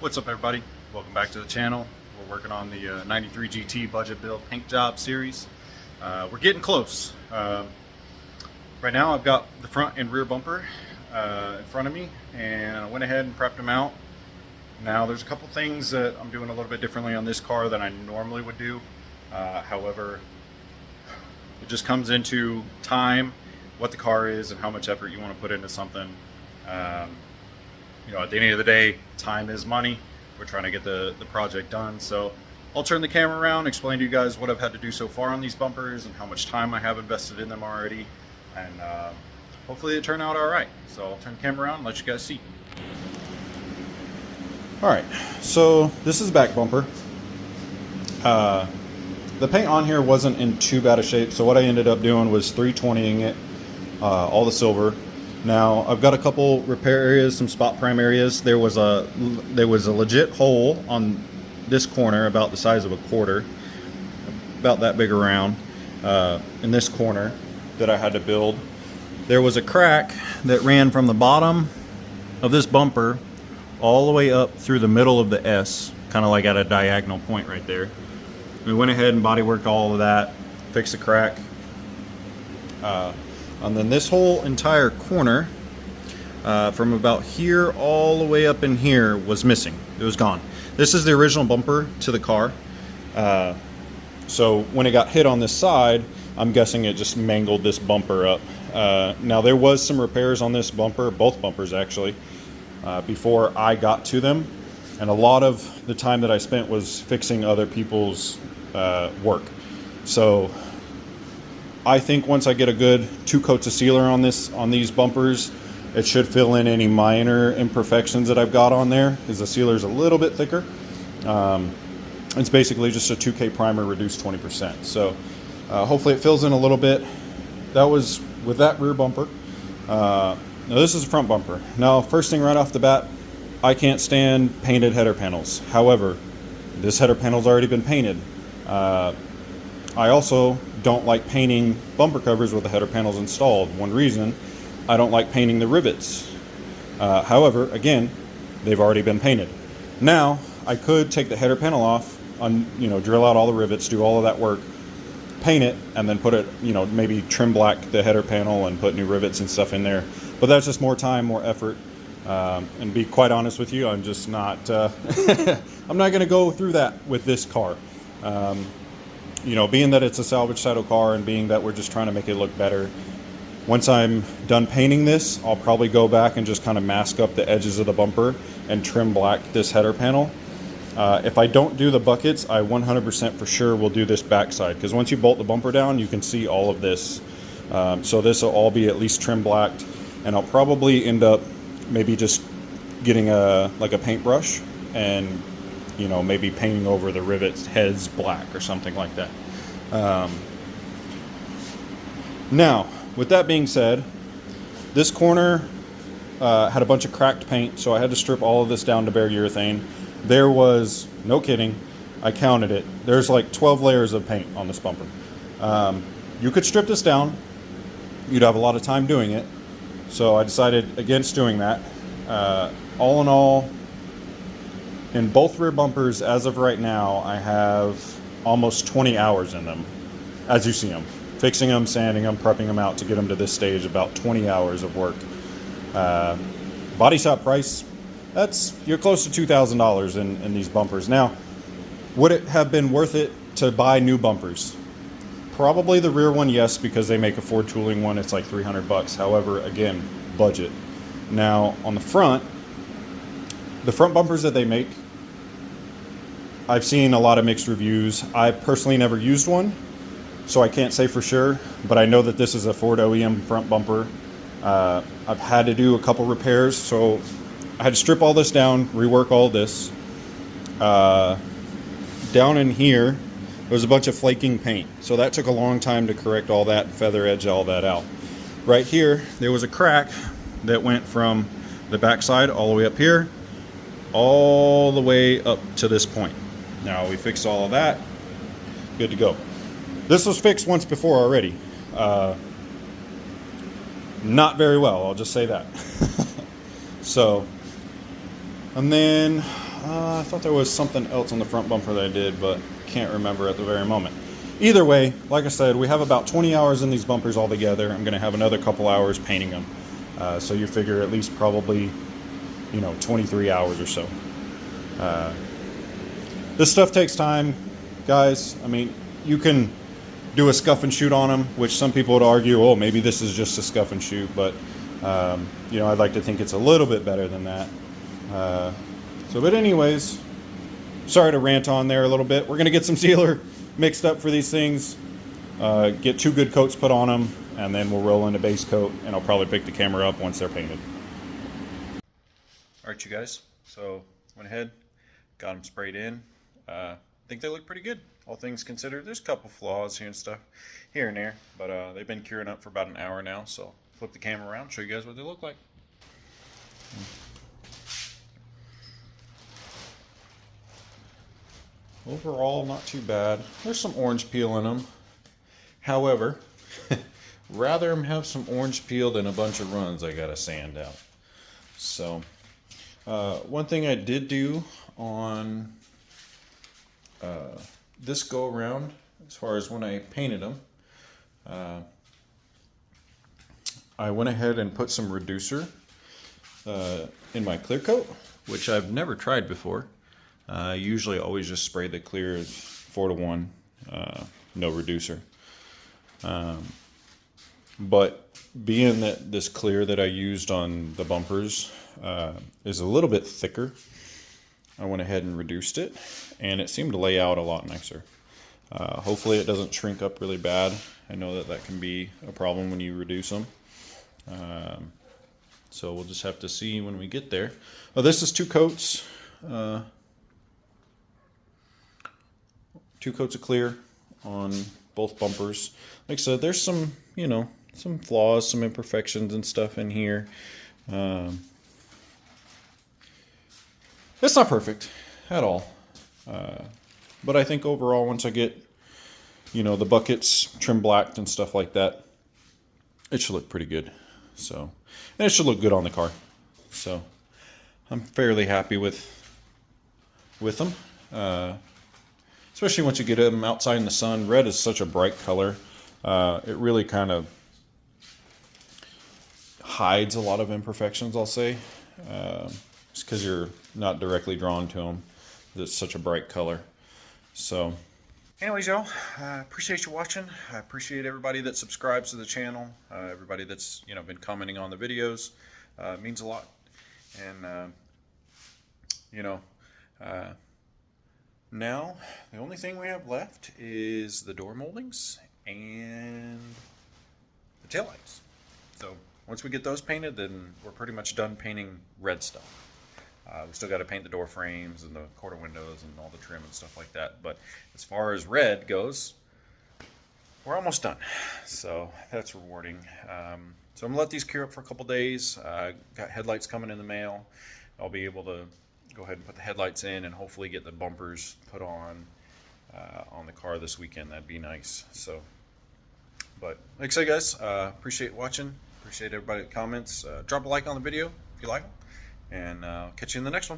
What's up, everybody? Welcome back to the channel. We're working on the 93 GT budget build paint job series. We're getting close. Right now I've got the front and rear bumper in front of me, and I went ahead and prepped them out. Now there's a couple things that I'm doing a little bit differently on this car than I normally would do. However, it just comes into time, what the car is, and how much effort you want to put into something. You know, at the end of the day, time is money. We're trying to get the project done. So I'll turn the camera around, explain to you guys what I've had to do so far on these bumpers and how much time I have invested in them already. And hopefully they turn out all right. So I'll turn the camera around and let you guys see. All right, so this is the back bumper. The paint on here wasn't in too bad a shape. So what I ended up doing was 320ing it, all the silver. Now I've got a couple repair areas, some spot prime areas. There was a legit hole on this corner about the size of a quarter, about that big around, in this corner that I had to build. There was a crack that ran from the bottom of this bumper all the way up through the middle of the S, kind of like at a diagonal point right there. We went ahead and body worked all of that, fixed the crack. And then this whole entire corner, from about here all the way up in here, was missing. It was gone. This is the original bumper to the car. So when it got hit on this side, I'm guessing it just mangled this bumper up. Now there was some repairs on this bumper, both bumpers actually, before I got to them. And a lot of the time that I spent was fixing other people's work. So I think once I get a good 2 coats of sealer on these bumpers, it should fill in any minor imperfections that I've got on there, because the sealer's a little bit thicker. It's basically just a 2K primer reduced 20%. So hopefully it fills in a little bit. That was with that rear bumper. Now this is a front bumper. Now first thing right off the bat, I can't stand painted header panels. However, this header panel's already been painted. I also don't like painting bumper covers with the header panels installed. One reason, I don't like painting the rivets. However, again, they've already been painted. Now, I could take the header panel off, drill out all the rivets, do all of that work, paint it, and then put it, maybe trim black the header panel and put new rivets and stuff in there. But that's just more time, more effort. And be quite honest with you, I'm just not, I'm not gonna go through that with this car. Being that it's a salvage title car and being that we're just trying to make it look better, once I'm done painting this, I'll probably go back and just kind of mask up the edges of the bumper and trim black this header panel. If I don't do the buckets, I 100% for sure will do this backside, because once you bolt the bumper down, you can see all of this. So this will all be at least trim blacked, and I'll probably end up maybe just getting a paintbrush and maybe painting over the rivets heads black or something like that. Now, with that being said, this corner had a bunch of cracked paint, so I had to strip all of this down to bare urethane. There was, no kidding, I counted it, there's like 12 layers of paint on this bumper. You could strip this down, you'd have a lot of time doing it, so I decided against doing that. All in all, in both rear bumpers, as of right now, I have almost 20 hours in them, as you see them. Fixing them, sanding them, prepping them out to get them to this stage, about 20 hours of work. Body shop price, you're close to $2,000 in these bumpers. Now, would it have been worth it to buy new bumpers? Probably the rear one, yes, because they make a Ford tooling one, it's like 300 bucks. However, again, budget. Now, on the front bumpers that they make, I've seen a lot of mixed reviews. I personally never used one, so I can't say for sure, but I know that this is a Ford OEM front bumper. I've had to do a couple repairs, so I had to strip all this down, rework all this. Down in here, there was a bunch of flaking paint, so that took a long time to correct all that, feather edge all that out. Right here, there was a crack that went from the backside all the way up here, all the way up to this point. Now we fixed all of that, good to go. This was fixed once before already. Not very well, I'll just say that. So, and then I thought there was something else on the front bumper that I did, but can't remember at the very moment. Either way, like I said, we have about 20 hours in these bumpers altogether. I'm going to have another couple hours painting them. So you figure at least probably, 23 hours or so. This stuff takes time, guys. I mean, you can do a scuff and shoot on them, which some people would argue, oh, maybe this is just a scuff and shoot, but I'd like to think it's a little bit better than that. But anyways, sorry to rant on there a little bit. We're going to get some sealer mixed up for these things, get 2 good coats put on them, and then we'll roll in a base coat, and I'll probably pick the camera up once they're painted. Alright, you guys, so went ahead, got them sprayed in. I think they look pretty good, all things considered. There's a couple flaws here and stuff, here and there, but they've been curing up for about an hour now, so flip the camera around, show you guys what they look like. Overall, not too bad. There's some orange peel in them. However, rather them have some orange peel than a bunch of runs I gotta sand out. So, one thing I did do on this go around, as far as when I painted them, I went ahead and put some reducer in my clear coat, which I've never tried before. I usually always just spray the clear 4-to-1, no reducer. But being that this clear that I used on the bumpers is a little bit thicker, I went ahead and reduced it, and it seemed to lay out a lot nicer. Hopefully it doesn't shrink up really bad. I know that can be a problem when you reduce them. So we'll just have to see when we get there. This is 2 coats. 2 coats of clear on both bumpers. Like I said, there's some, some flaws, some imperfections and stuff in here. It's not perfect at all. But I think overall, once I get, the buckets trim blacked and stuff like that, it should look pretty good. So, and it should look good on the car. So, I'm fairly happy with them. Especially once you get them outside in the sun. Red is such a bright color. It really kind of hides a lot of imperfections, I'll say. Just because you're not directly drawn to them. It's such a bright color. So, anyways, y'all, I appreciate you watching. I appreciate everybody that subscribes to the channel. Everybody that's, been commenting on the videos. It means a lot. And, now, the only thing we have left is the door moldings and the taillights. So once we get those painted, then we're pretty much done painting red stuff. We still got to paint the door frames and the quarter windows and all the trim and stuff like that. But as far as red goes, we're almost done. So that's rewarding. So I'm going to let these cure up for a couple days. Got headlights coming in the mail. I'll be able to go ahead and put the headlights in and hopefully get the bumpers put on the car this weekend. That'd be nice. So, but like I said, guys, appreciate watching. Appreciate everybody that comments. Drop a like on the video if you like them, and catch you in the next one.